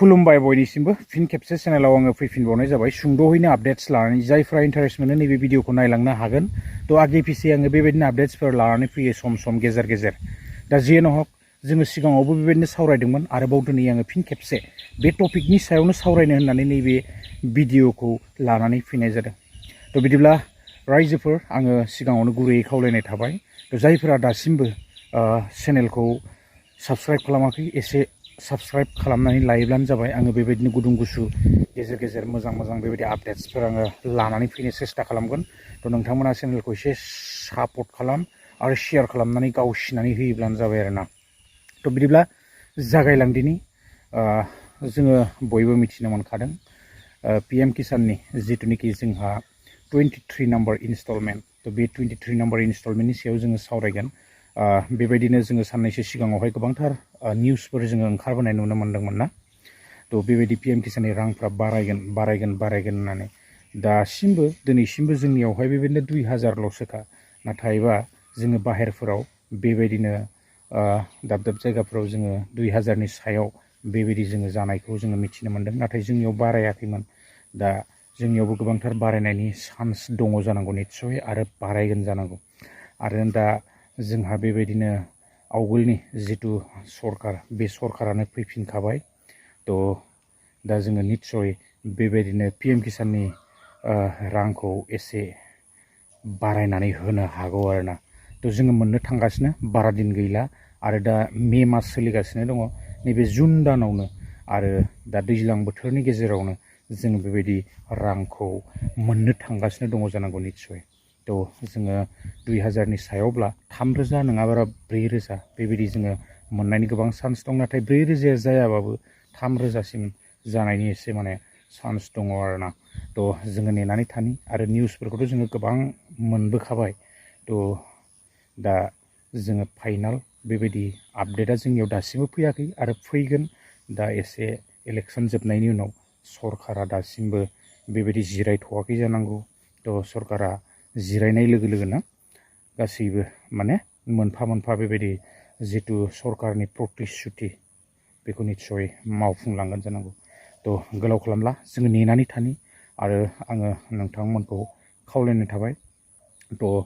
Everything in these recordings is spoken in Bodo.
खुलुमबाय बयनिसिमबो फिन खेबसे चेनेलाव आङो फैफिनबावनाय जाबाय सुंद'हैनो आपडेट्स लानानै जायफ्रा इन्टारेस्ट मोनो नैबे भिडिअखौ नायलांनो हागोन थ' आगे फिसे आङो बेबायदिनो आपडेट्सफोर लानानै फैयो सम गेजेर गेजेर दा जियानो हक जोङो सिगाङावबो बेबायदिनो सावरायदोंमोन आरोबाव दिनै आङो फिन खेबसे बे टपिकनि सायावनो सावरायनो होननानै नैबे भिडिअखौ लानानै फैनाय जादों थ' बिदिब्ला रायजोफोर आङो सिगाङावनो गुरैयै खावलायनाय थाबाय थ' जायफोरा दासिमबो चेनेलखौ साबस्क्राइब खालामाखै एसे साबस्क्राइब खालामनानै लायोब्लानो जाबाय आङो बेबायदिनो गुदुं गुसु गेजेर गेजेर मोजां बेबायदि आपडेट्सफोर आङो लानानै फैनो सेस्था खालामगोन थ' नोंथांमोना चेनेलखौ एसे सापर्ट खालाम आरो शेयार खालामनानै गावसिनानै होयोब्लानो जाबाय आरोना थ' बिदिब्ला जागायलांदिनि जोङो बयबो मिथिनो मोनखादों PM किसाननि जिथुनिखि जोंहा 23 नाम्बार इनस्टलमेन्ट थ' बे 23 नाम्बार इनस्टलमेन्टनि सायाव जोङो सावरायगोन बेबायदिनो जोङो साननैसो सिगाङावहाय गोबांथार निउसफोर जोङो ओंखारबोनाय नुनो मोन्दोंमोन ना थ' बेबायदि PM किसाननि रांफ्रा बारायगोन होननानै दासिमबो दिनैसिमबो जोंनियावहाय बेबायदिनो 2000ल'सोखा नाथायबा जोङो बाहेरफोराव बेबायदिनो दाब जायगाफोराव जोङो 2000नि सायाव बेबायदि जोङो जानायखौ जोङो मिथिनो मोन्दों नाथाय जोंनियाव बारायाखैमोन दा जोंनियावबो गोबांथार बारायनायनि चान्स दङ जानांगौ निस्सय आरो बारायगोन जानांगौ आरो दा जोंहा बेबायदिनो आवगोलनि जिथु सरकार बे सरकारानो फैफिनखाबाय थ' दा जोङो निस्सय बेबायदिनो PM किसाननि रांखौ एसे बारायनानै होनो हागौ आरोना थ' जोङो मोननो थांगासिनो बारा दिन गैला आरो दा मे मास सोलिगासिनो दङ नैबे जुन दानावनो आरो दा दैज्लां बोथोरनि गेजेरावनो जोङो बेबायदि रांखौ मोननो थांगासिनो दङ जानांगौ निस्सय थ' जोङो 2000नि सायावब्ला 3000 नङाब्ला 4000 बेबायदि जोङो मोननायनि गोबां चान्स दं नाथाय 4000 जायाबाबो 3000सिम जानायनि एसे माने चान्स दङ आरोना थ' जोङो नेनानै थानि आरो निउसफोरखौथ' जोङो गोबां मोनबोखाबाय थ' दा जोङो फाइनाल बेबायदि आपडेटआ जोंनियाव दासिमबो फैयाखै आरो फैगोन दा एसे इलेक्सन जोबनायनि उनाव सरकारा दासिमबो बेबायदि जिरायथ'वाखै जानांगौ थ' सरकारा जिरायनाय लोगो लोगोनो गासैबो माने मोनफा बेबायदि जिथु सरकारनि प्रतिश्रुति बेखौ निस्सय मावफुंलांगोन जानांगौ थ' गोलाव खालामला जोङो नेनानै थानि आरो आङो नोंथांमोनखौ खावलायनाय थाबाय थ'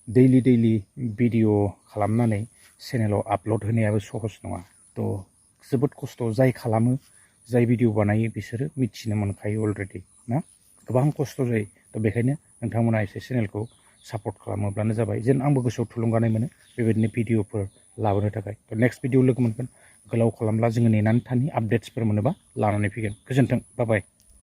दैलि भिडिअ खालामनानै चेनेलाव आपल'ड होनायाबो सहस नङा थ' जोबोद खस्थ' जाय खालामो जाय भिडिअ बानायो बिसोरो मिथिनो मोनखायो अलरेडि ना गोबां खस्थ' जायो थ' बेखायनो नोंथांमोना एसे चेनेलखौ सापर्ट खालामोब्लानो जाबाय जेन आंबो गोसोआव थुलुंगानाय मोनो बेबायदिनो भिडिअफोर लाबोनो थाखाय थ' नेक्स्ट भिडिअ लोगो मोनगोन गोलाव खालामब्ला जोङो नेनानै थानि आपडेट्सफोर मोनोबा लानानै फैगोन गोजोन्थों बाय